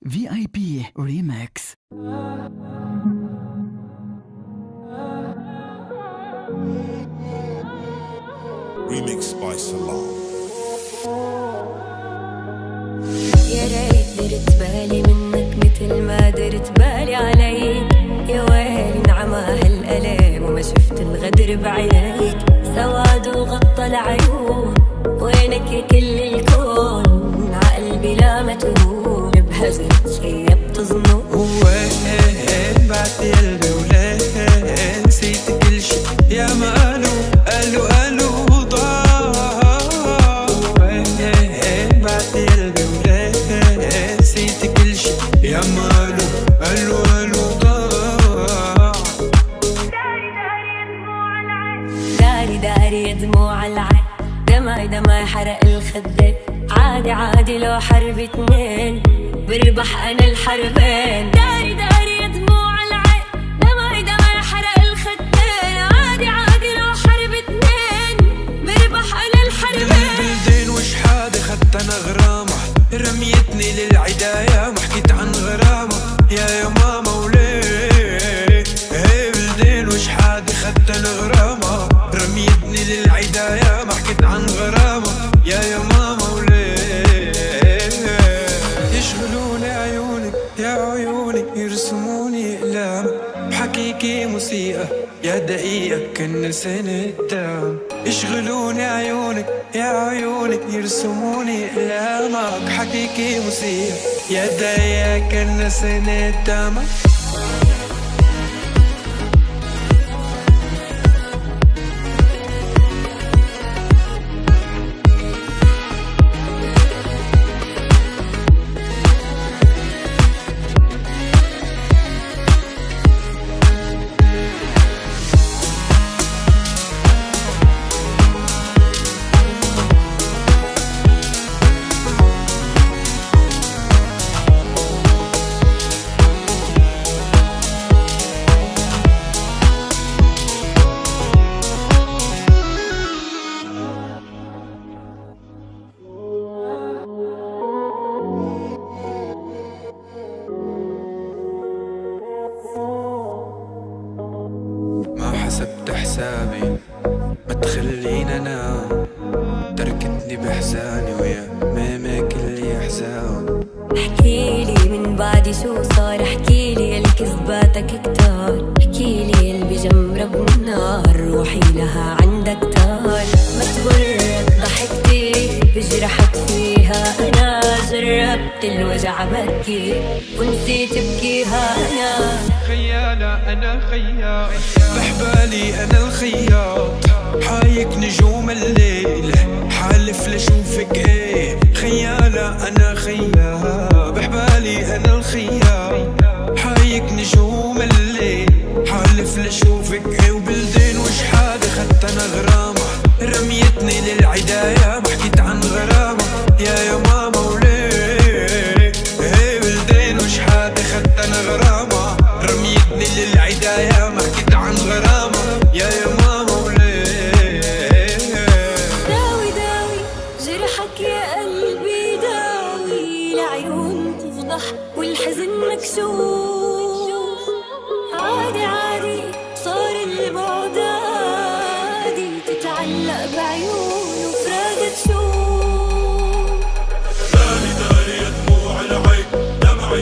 VIP Remix. Remix by Salam. يا ريت درت بالي منك مثل ما درت بالي عليك. يا ويلي انعمى هالألم وما شفت الغدر بعينيك. سواد وغطى العيون وينك يا كل الكون. عقلبي لا متهون بهجرك شي بتظنون. وين بعت قلبي وليه نسيت كل شي يا ما قالوا ضاع. وين بعت قلبي وليه نسيت كل شي يا ما قالوا ضاع. داري دموع العين. دمعي حرق الخدين. عادي لو حرب اتنين بربح انا الحربين. داري دموع العين. دمعي حرق الخدين. عادي لو حرب اتنين بربح انا الحربين. بالبلدين وش حادي خدت انا غرامة رميتني للعداية ما حكيت عن غرامة يا ماما وليه. هي بلدين وش حادي خدت انا غرامة رميتني للعداية ما حكيت عن غرامة يا ماما وليه. يشغلوني عيونك يا عيوني يرسموني اقلام بحكيكي موسيقى يا دقيقة كنا سنة قدام. يشغلوني عيونك يا عيونك يرسموني اقلامك بحكيكي موسيقى يا دقيقة كنا سنة قدام. ما حسبت حسابي ما تخلينا انام. تركتني بحزاني ويا ماما كل احزان. احكيلي من بعد شو صار. احكيلي الكذباتك كتار. احكيلي اللي بجمرة بالنار روحي لها عندك تار. ما تغرك ضحكتي بجرحك فيها. انا جربت الوجع بكي ونسيت بكيها. انا خيالة انا خيال بحبالي انا الخياط. حايك نجوم الليل حالف لشوفك ايه. خيالة انا خيال بحبالي انا الخياط. حايك نجوم الليل حالف لشوفك ايه. وبلدين وش حادي خدت انا غرامة رميتني للعداية ما حكيت عن غرامة يا ماما وليه. هي بلدين وش حادي خدت انا غرامة رميتني للعداية ما حكيت عن غرامة يا ماما وليه. داوي جرحك يا قلبي. داوي العيون تفضح والحزن مكشوف. عادي صار البعد عادي. تتعلق بعيون وفراقة تشوف. داري يا دموع العين. دمعي